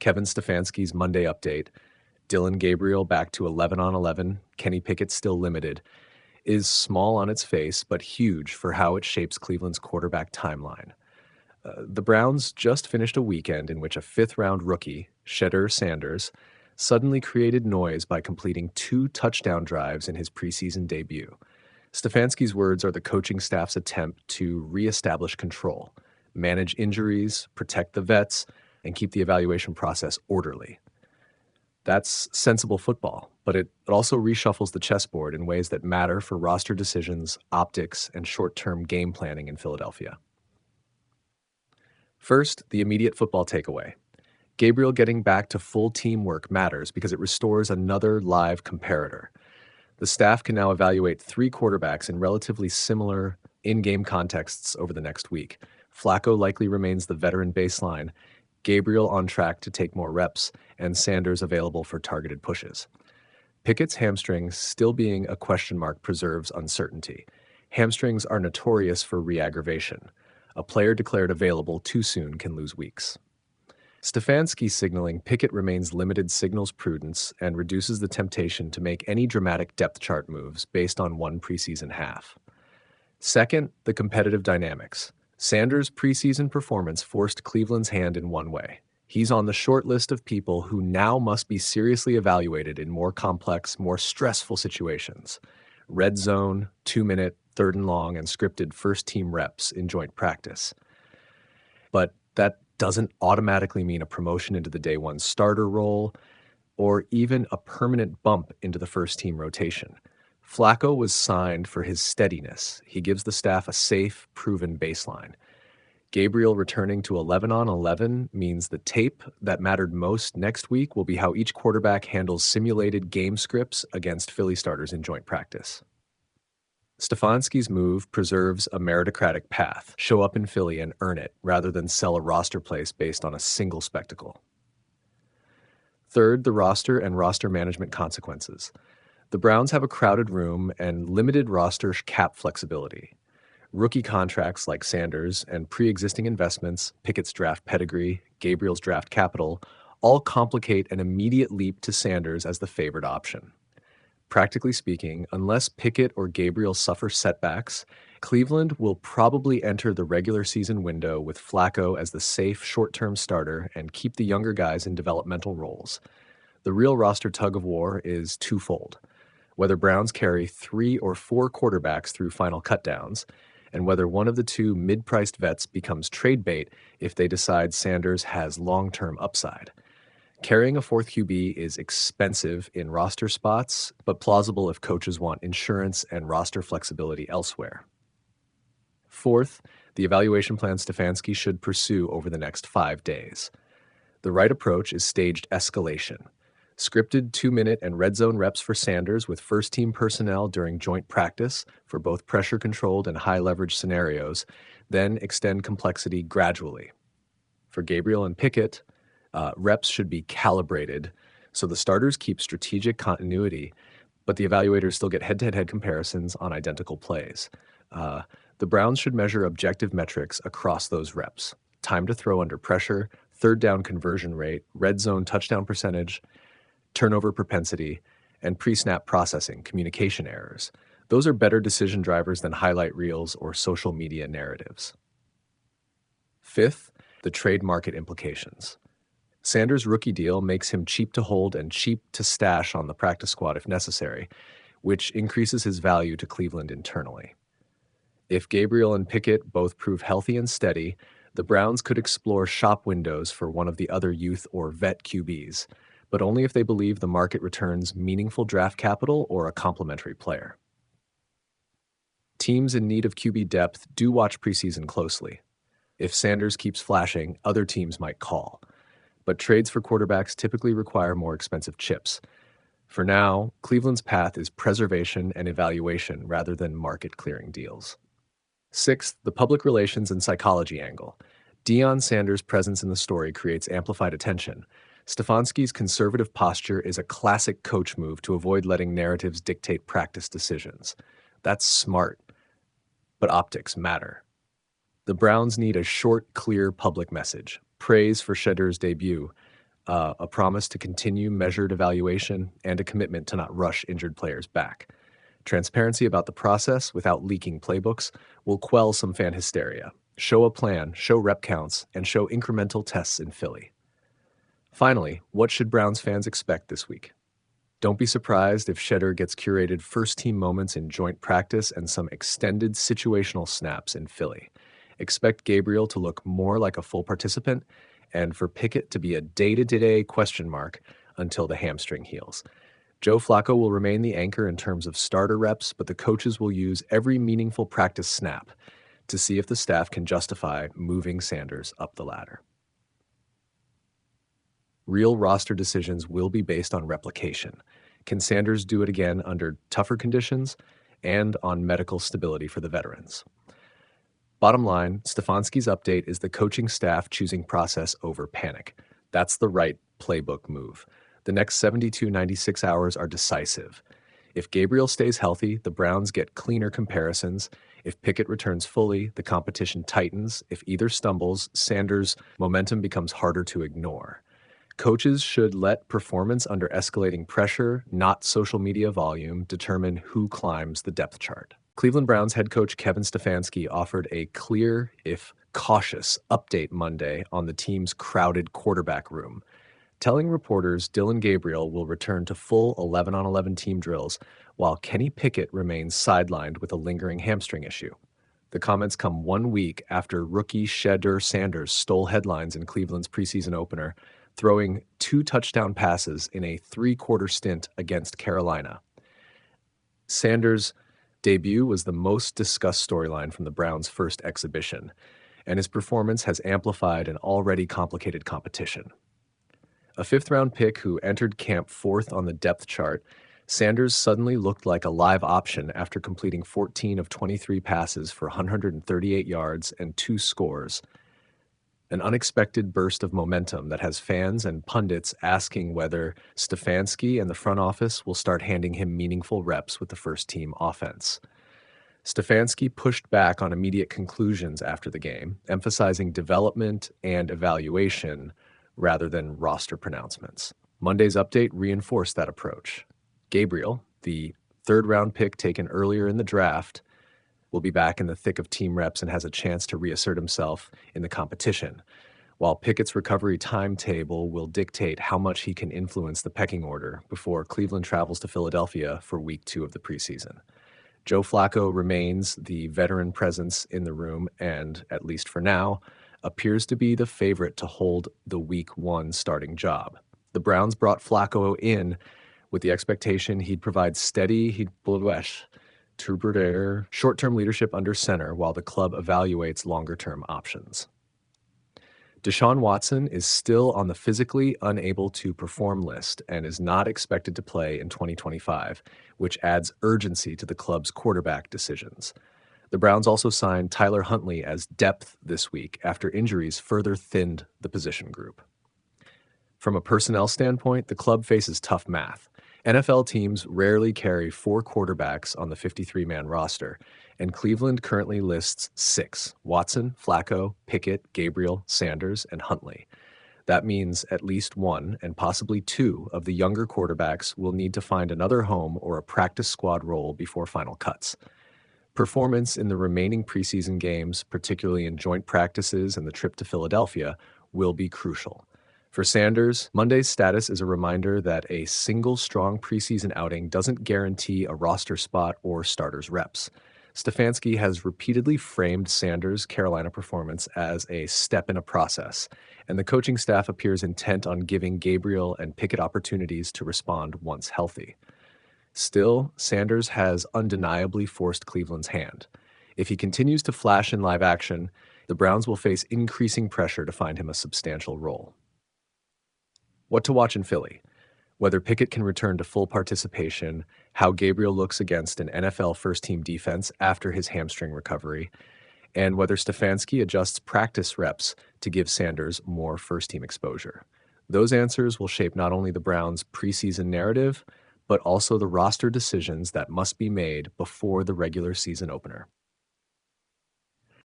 Kevin Stefanski's Monday update, Dillon Gabriel back to 11 on 11, Kenny Pickett still limited, is small on its face, but huge for how it shapes Cleveland's quarterback timeline. The Browns just finished a weekend in which a fifth-round rookie, Shedeur Sanders, suddenly created noise by completing 2 touchdown drives in his preseason debut. Stefanski's words are the coaching staff's attempt to reestablish control, manage injuries, protect the vets, and keep the evaluation process orderly. That's sensible football, but it also reshuffles the chessboard in ways that matter for roster decisions, optics, and short-term game planning in Philadelphia. First, the immediate football takeaway. Gabriel getting back to full teamwork matters because it restores another live comparator. The staff can now evaluate 3 quarterbacks in relatively similar in-game contexts over the next week. Flacco likely remains the veteran baseline, Gabriel on track to take more reps, and Sanders available for targeted pushes. Pickett's hamstring still being a question mark preserves uncertainty. Hamstrings are notorious for re-aggravation. A player declared available too soon can lose weeks. Stefanski signaling Pickett remains limited signals prudence and reduces the temptation to make any dramatic depth chart moves based on one preseason half. Second, the competitive dynamics. Sanders' preseason performance forced Cleveland's hand in one way. He's on the short list of people who now must be seriously evaluated in more complex, more stressful situations. Red zone, 2-minute, 3rd and long, and scripted first-team reps in joint practice. But that doesn't automatically mean a promotion into the day one starter role or even a permanent bump into the first-team rotation. Flacco was signed for his steadiness. He gives the staff a safe, proven baseline. Gabriel returning to 11 on 11 means the tape that mattered most next week will be how each quarterback handles simulated game scripts against Philly starters in joint practice. Stefanski's move preserves a meritocratic path. Show up in Philly and earn it, rather than sell a roster place based on a single spectacle. Third, the roster and roster management consequences. The Browns have a crowded room and limited roster cap flexibility. Rookie contracts like Sanders and pre-existing investments, Pickett's draft pedigree, Gabriel's draft capital, all complicate an immediate leap to Sanders as the favored option. Practically speaking, unless Pickett or Gabriel suffer setbacks, Cleveland will probably enter the regular season window with Flacco as the safe short-term starter and keep the younger guys in developmental roles. The real roster tug-of-war is twofold. Whether Browns carry 3 or 4 quarterbacks through final cutdowns, and whether one of the 2 mid-priced vets becomes trade bait if they decide Sanders has long-term upside. Carrying a 4th QB is expensive in roster spots, but plausible if coaches want insurance and roster flexibility elsewhere. Fourth, the evaluation plan Stefanski should pursue over the next 5 days. The right approach is staged escalation. Scripted 2-minute and red zone reps for Sanders with first-team personnel during joint practice for both pressure-controlled and high-leverage scenarios, then extend complexity gradually. For Gabriel and Pickett, reps should be calibrated so the starters keep strategic continuity, but the evaluators still get head-to-head comparisons on identical plays. The Browns should measure objective metrics across those reps. Time to throw under pressure, 3rd down conversion rate, red zone touchdown percentage, turnover propensity, and pre-snap processing, communication errors. Those are better decision drivers than highlight reels or social media narratives. Fifth, the trade market implications. Sanders' rookie deal makes him cheap to hold and cheap to stash on the practice squad if necessary, which increases his value to Cleveland internally. If Gabriel and Pickett both prove healthy and steady, the Browns could explore shop windows for one of the other youth or vet QBs, but only if they believe the market returns meaningful draft capital or a complementary player. Teams in need of QB depth do watch preseason closely. If Sanders keeps flashing, other teams might call. But trades for quarterbacks typically require more expensive chips. For now, Cleveland's path is preservation and evaluation rather than market-clearing deals. Sixth, the public relations and psychology angle. Deion Sanders' presence in the story creates amplified attention. Stefanski's conservative posture is a classic coach move to avoid letting narratives dictate practice decisions. That's smart, but optics matter. The Browns need a short, clear public message. Praise for Shedeur's debut, a promise to continue measured evaluation, and a commitment to not rush injured players back. Transparency about the process without leaking playbooks will quell some fan hysteria. Show a plan, show rep counts, and show incremental tests in Philly. Finally, what should Browns fans expect this week? Don't be surprised if Shedeur gets curated first-team moments in joint practice and some extended situational snaps in Philly. Expect Gabriel to look more like a full participant and for Pickett to be a day-to-day question mark until the hamstring heals. Joe Flacco will remain the anchor in terms of starter reps, but the coaches will use every meaningful practice snap to see if the staff can justify moving Sanders up the ladder. Real roster decisions will be based on replication. Can Sanders do it again under tougher conditions and on medical stability for the veterans? Bottom line, Stefanski's update is the coaching staff choosing process over panic. That's the right playbook move. The next 96 hours are decisive. If Gabriel stays healthy, the Browns get cleaner comparisons. If Pickett returns fully, the competition tightens. If either stumbles, Sanders' momentum becomes harder to ignore. Coaches should let performance under escalating pressure, not social media volume, determine who climbs the depth chart. Cleveland Browns head coach Kevin Stefanski offered a clear, if cautious, update Monday on the team's crowded quarterback room, telling reporters Dillon Gabriel will return to full 11-on-11 team drills, while Kenny Pickett remains sidelined with a lingering hamstring issue. The comments come 1 week after rookie Shedeur Sanders stole headlines in Cleveland's preseason opener, throwing 2 touchdown passes in a 3-quarter stint against Carolina. Sanders' debut was the most discussed storyline from the Browns' first exhibition, and his performance has amplified an already complicated competition. A 5th-round pick who entered camp 4th on the depth chart, Sanders suddenly looked like a live option after completing 14 of 23 passes for 138 yards and 2 scores. An unexpected burst of momentum that has fans and pundits asking whether Stefanski and the front office will start handing him meaningful reps with the first-team offense. Stefanski pushed back on immediate conclusions after the game, emphasizing development and evaluation rather than roster pronouncements. Monday's update reinforced that approach. Gabriel, the 3rd-round pick taken earlier in the draft, will be back in the thick of team reps and has a chance to reassert himself in the competition, while Pickett's recovery timetable will dictate how much he can influence the pecking order before Cleveland travels to Philadelphia for week 2 of the preseason. Joe Flacco remains the veteran presence in the room and, at least for now, appears to be the favorite to hold the week 1 starting job. The Browns brought Flacco in with the expectation he'd provide steady, short-term leadership under center while the club evaluates longer-term options. Deshaun Watson is still on the physically unable to perform list and is not expected to play in 2025, which adds urgency to the club's quarterback decisions. The Browns also signed Tyler Huntley as depth this week after injuries further thinned the position group. From a personnel standpoint, the club faces tough math. NFL teams rarely carry 4 quarterbacks on the 53-man roster, and Cleveland currently lists 6: Watson, Flacco, Pickett, Gabriel, Sanders, and Huntley. That means at least 1 and possibly 2 of the younger quarterbacks will need to find another home or a practice squad role before final cuts. Performance in the remaining preseason games, particularly in joint practices and the trip to Philadelphia, will be crucial. For Sanders, Monday's status is a reminder that a single strong preseason outing doesn't guarantee a roster spot or starters reps. Stefanski has repeatedly framed Sanders' Carolina performance as a step in a process, and the coaching staff appears intent on giving Gabriel and Pickett opportunities to respond once healthy. Still, Sanders has undeniably forced Cleveland's hand. If he continues to flash in live action, the Browns will face increasing pressure to find him a substantial role. What to watch in Philly? Whether Pickett can return to full participation, how Gabriel looks against an NFL first-team defense after his hamstring recovery, and whether Stefanski adjusts practice reps to give Sanders more first-team exposure. Those answers will shape not only the Browns' preseason narrative, but also the roster decisions that must be made before the regular season opener.